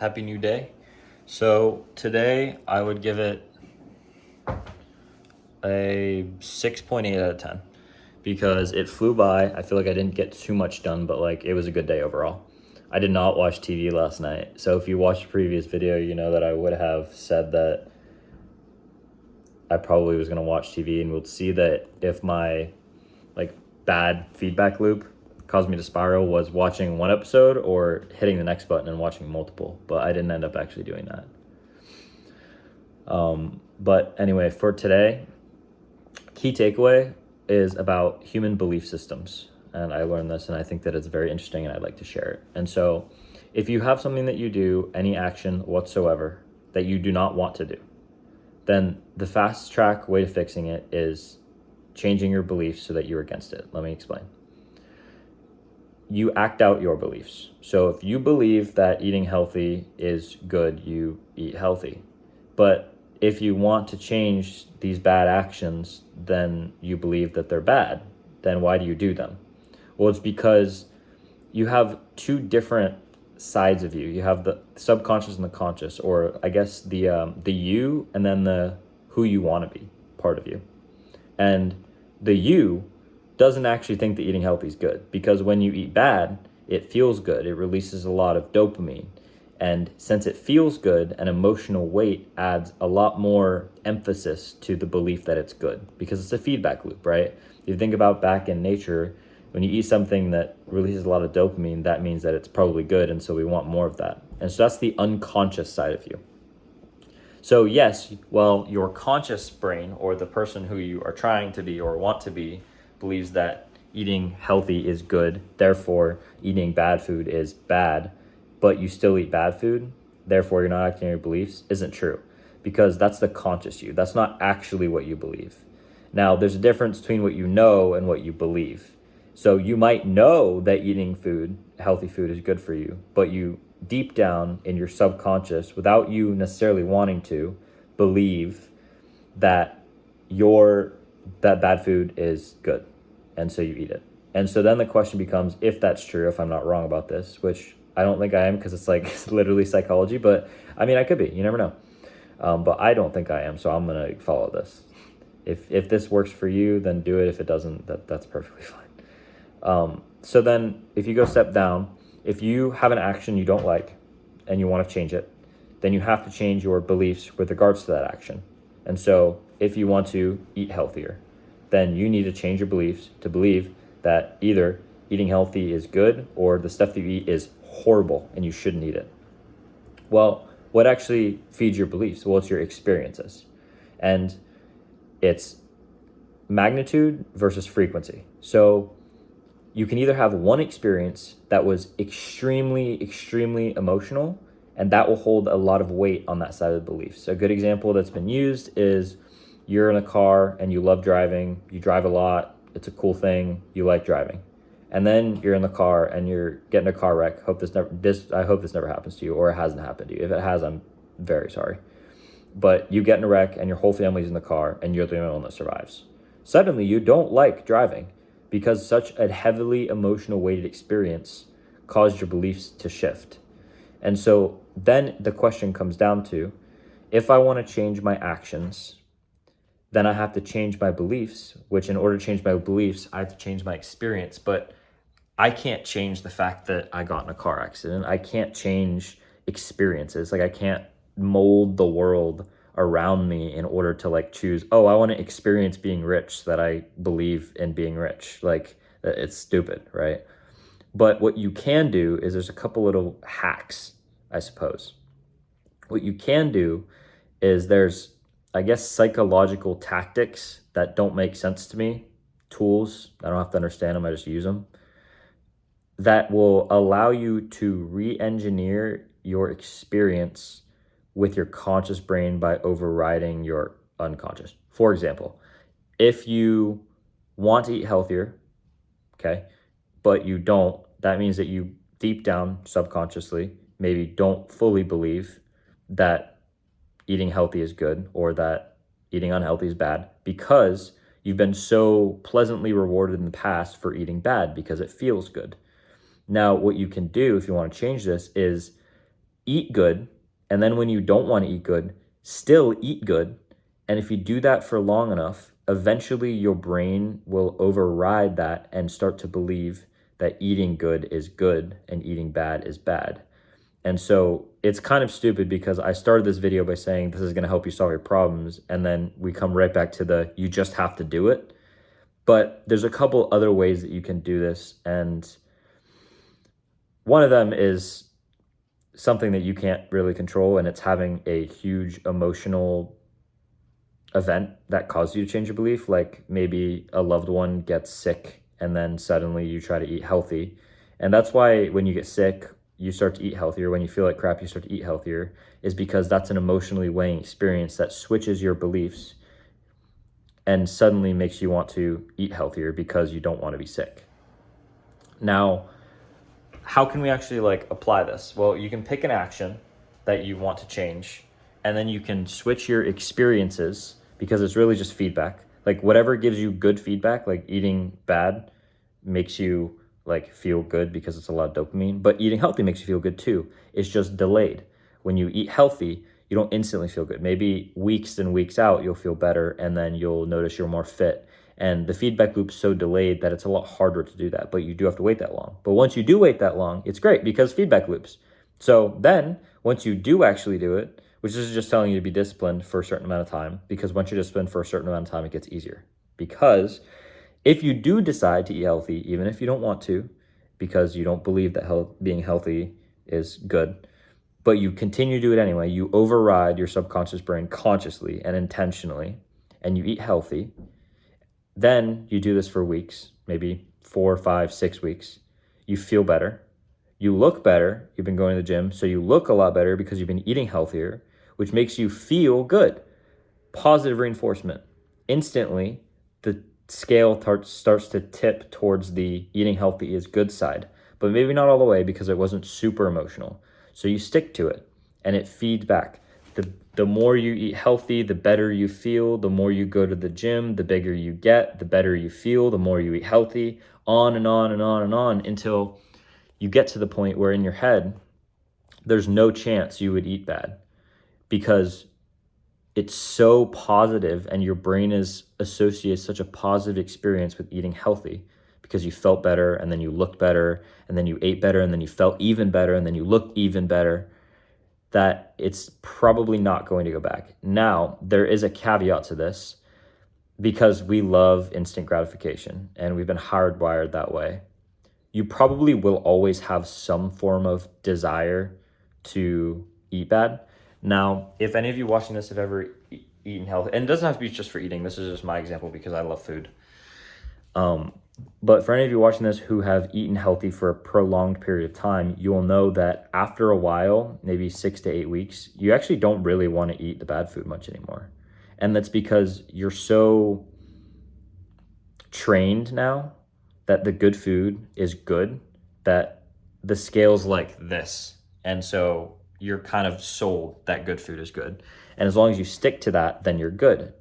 Happy new day. So today I would give it a 6.8 out of 10 because it flew by. I feel like I didn't get too much done, but like it was a good day overall. I did not watch TV last night. So if you watched the previous video, you know that I would have said that I probably was going to watch TV, and we'll see that if my like bad feedback loop caused me to spiral was watching one episode or hitting the next button and watching multiple, but I didn't end up actually doing that. But anyway, for today, key takeaway is about human belief systems. And I learned this and I think that it's very interesting and I'd like to share it. And so if you have something that you do, any action whatsoever that you do not want to do, then the fast track way to fixing it is changing your beliefs so that you're against it. Let me explain. You act out your beliefs. So if you believe that eating healthy is good, you eat healthy. But if you want to change these bad actions, then you believe that they're bad. Then why do you do them? Well, it's because you have two different sides of you. You have the subconscious and the conscious, or I guess the you and then the who you want to be part of you. And the you doesn't actually think that eating healthy is good, because when you eat bad, it feels good. It releases a lot of dopamine. And since it feels good, an emotional weight adds a lot more emphasis to the belief that it's good, because it's a feedback loop, right? If you think about back in nature, when you eat something that releases a lot of dopamine, that means that it's probably good, and so we want more of that. And so that's the unconscious side of you. So yes, well, your conscious brain, or the person who you are trying to be or want to be, believes that eating healthy is good, therefore eating bad food is bad, but you still eat bad food, therefore you're not acting on your beliefs, isn't true, because that's the conscious you. That's not actually what you believe. Now, there's a difference between what you know and what you believe. So you might know that eating food, healthy food, is good for you, but you deep down in your subconscious, without you necessarily wanting to, believe that that bad food is good, and so you eat it. And so then the question becomes, if that's true, if I'm not wrong about this, which I don't think I am, because it's like it's literally psychology, but I mean, I could be, you never know. But I don't think I am, so I'm gonna follow this. If this works for you, then do it. If it doesn't, that's perfectly fine. So then if you go step down, if you have an action you don't like and you want to change it, then you have to change your beliefs with regards to that action. And so if you want to eat healthier, then you need to change your beliefs to believe that either eating healthy is good or the stuff that you eat is horrible and you shouldn't eat it. Well, what actually feeds your beliefs? Well, it's your experiences. And it's magnitude versus frequency. So you can either have one experience that was extremely, extremely emotional, and that will hold a lot of weight on that side of the beliefs. A good example that's been used is you're in a car and you love driving, you drive a lot, it's a cool thing, you like driving. And then you're in the car and you're getting a car wreck. I hope this never happens to you, or it hasn't happened to you. If it has, I'm very sorry. But you get in a wreck and your whole family's in the car and you're the only one that survives. Suddenly you don't like driving because such a heavily emotional weighted experience caused your beliefs to shift. And so then the question comes down to, if I want to change my actions, then I have to change my beliefs, which in order to change my beliefs, I have to change my experience. But I can't change the fact that I got in a car accident. I can't change experiences. Like I can't mold the world around me in order to like choose, oh, I want to experience being rich so that I believe in being rich. Like it's stupid, right? But what you can do is there's a couple little hacks, I suppose. What you can do is there's, I guess, psychological tactics that don't make sense to me, tools, I don't have to understand them, I just use them, that will allow you to re-engineer your experience with your conscious brain by overriding your unconscious. For example, if you want to eat healthier, okay, but you don't, that means that you deep down subconsciously maybe don't fully believe that eating healthy is good or that eating unhealthy is bad, because you've been so pleasantly rewarded in the past for eating bad because it feels good. Now, what you can do if you want to change this is eat good, and then when you don't want to eat good, still eat good. And if you do that for long enough, eventually your brain will override that and start to believe that eating good is good and eating bad is bad. And so it's kind of stupid because I started this video by saying this is going to help you solve your problems. And then we come right back to the you just have to do it. But there's a couple other ways that you can do this. And one of them is something that you can't really control, and it's having a huge emotional event that caused you to change your belief. Like maybe a loved one gets sick and then suddenly you try to eat healthy. And that's why when you get sick, you start to eat healthier. When you feel like crap, you start to eat healthier, is because that's an emotionally weighing experience that switches your beliefs and suddenly makes you want to eat healthier because you don't want to be sick. Now, how can we actually like apply this? Well, you can pick an action that you want to change, and then you can switch your experiences, because it's really just feedback. Like whatever gives you good feedback, like eating bad makes you like feel good because it's a lot of dopamine, but eating healthy makes you feel good too. It's just delayed. When you eat healthy, you don't instantly feel good. Maybe weeks and weeks out, you'll feel better, and then you'll notice you're more fit. And the feedback loop's so delayed that it's a lot harder to do that, but you do have to wait that long. But once you do wait that long, it's great because feedback loops. So then once you do actually do it, which is just telling you to be disciplined for a certain amount of time, because once you're disciplined for a certain amount of time, it gets easier. Because if you do decide to eat healthy, even if you don't want to, because you don't believe that being healthy is good, but you continue to do it anyway, you override your subconscious brain consciously and intentionally, and you eat healthy, then you do this for weeks, maybe 4, 5, 6 weeks. You feel better. You look better. You've been going to the gym, so you look a lot better because you've been eating healthier, which makes you feel good. Positive reinforcement. Instantly, the scale starts to tip towards the eating healthy is good side, but maybe not all the way because it wasn't super emotional. So you stick to it, and it feeds back. The more you eat healthy, the better you feel. The more you go to the gym, the bigger you get, the better you feel, the more you eat healthy, on and on and on and on until you get to the point where in your head, there's no chance you would eat bad because it's so positive and your brain associates such a positive experience with eating healthy because you felt better and then you looked better and then you ate better and then you felt even better and then you looked even better, that it's probably not going to go back. Now, there is a caveat to this because we love instant gratification and we've been hardwired that way. You probably will always have some form of desire to eat bad. Now, if any of you watching this have ever eaten healthy, and it doesn't have to be just for eating, this is just my example because I love food. But for any of you watching this who have eaten healthy for a prolonged period of time, you will know that after a while, maybe 6 to 8 weeks, you actually don't really want to eat the bad food much anymore. And that's because you're so trained now that the good food is good, that the scale's like this. And so you're kind of sold that good food is good. And as long as you stick to that, then you're good.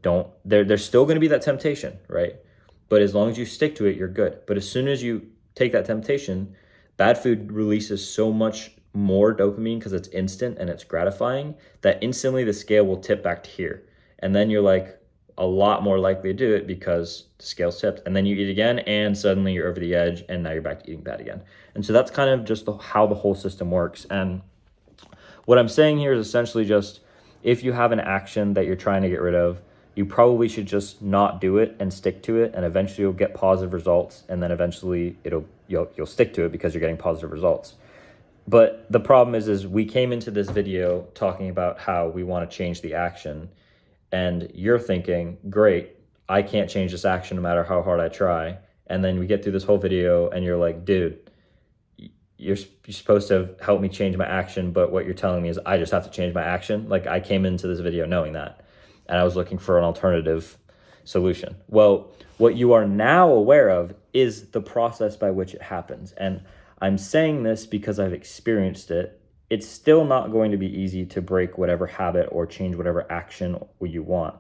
There's still going to be that temptation, right? But as long as you stick to it, you're good. But as soon as you take that temptation, bad food releases so much more dopamine because it's instant and it's gratifying that instantly the scale will tip back to here. And then you're like a lot more likely to do it because the scale's tipped. And then you eat again and suddenly you're over the edge and now you're back to eating bad again. And so that's kind of just how the whole system works. And what I'm saying here is essentially just if you have an action that you're trying to get rid of, you probably should just not do it and stick to it, and eventually you'll get positive results, and then eventually you'll stick to it because you're getting positive results. But the problem is we came into this video talking about how we want to change the action, and you're thinking, great, I can't change this action no matter how hard I try. And then we get through this whole video and you're like, dude, you're supposed to help me change my action, but what you're telling me is I just have to change my action. Like I came into this video knowing that, and I was looking for an alternative solution. Well, what you are now aware of is the process by which it happens. And I'm saying this because I've experienced it. It's still not going to be easy to break whatever habit or change whatever action you want.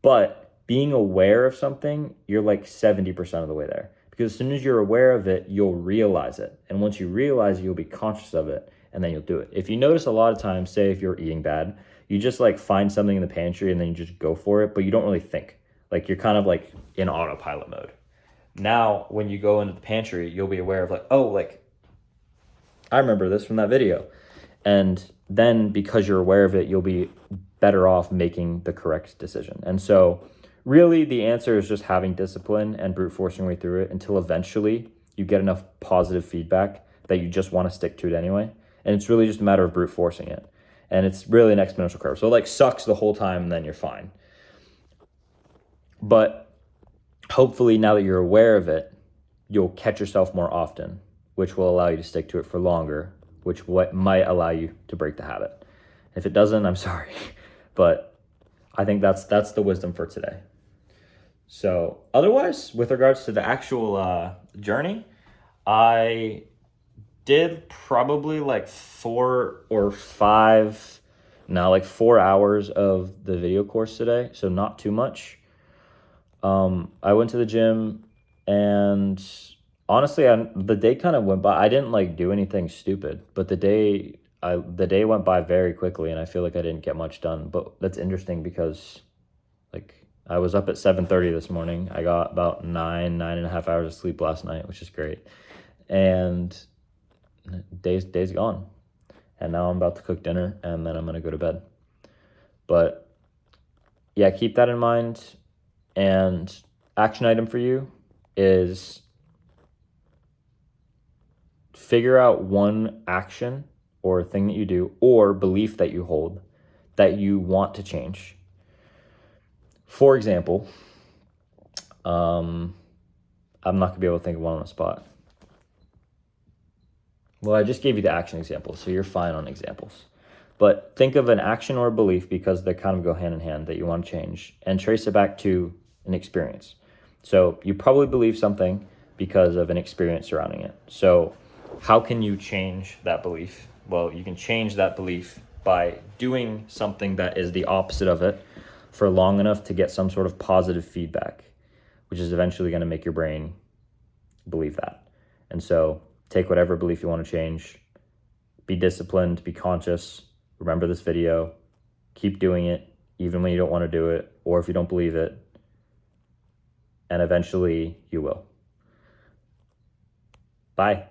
But being aware of something, you're like 70% of the way there. Because as soon as you're aware of it, you'll realize it. And once you realize it, you'll be conscious of it. and then you'll do it. If you notice a lot of times, say if you're eating bad, you just like find something in the pantry and then you just go for it, but you don't really think. Like you're kind of like in autopilot mode. Now, when you go into the pantry, you'll be aware of like, oh, like I remember this from that video. And then because you're aware of it, you'll be better off making the correct decision. And so really the answer is just having discipline and brute forcing your way through it until eventually you get enough positive feedback that you just want to stick to it anyway. And it's really just a matter of brute forcing it. And it's really an exponential curve. So it like sucks the whole time and then you're fine. But hopefully now that you're aware of it, you'll catch yourself more often, which will allow you to stick to it for longer, which might allow you to break the habit. If it doesn't, I'm sorry. But I think that's the wisdom for today. So otherwise, with regards to the actual journey, I did probably like 4 hours of the video course today. So not too much. I went to the gym and honestly, the day kind of went by. I didn't like do anything stupid, but the day went by very quickly and I feel like I didn't get much done. But that's interesting because like I was up at 7:30 this morning. I got about 9.5 hours of sleep last night, which is great. And day's gone. And now I'm about to cook dinner and then I'm going to go to bed. But yeah, keep that in mind. And action item for you is figure out one action or thing that you do or belief that you hold that you want to change. For example, I'm not going to be able to think of one on the spot. Well, I just gave you the action example, so you're fine on examples. But think of an action or a belief because they kind of go hand in hand that you want to change and trace it back to an experience. So you probably believe something because of an experience surrounding it. So how can you change that belief? Well, you can change that belief by doing something that is the opposite of it for long enough to get some sort of positive feedback, which is eventually going to make your brain believe that. And so take whatever belief you want to change, be disciplined, be conscious, remember this video, keep doing it even when you don't want to do it or if you don't believe it, and eventually you will. Bye.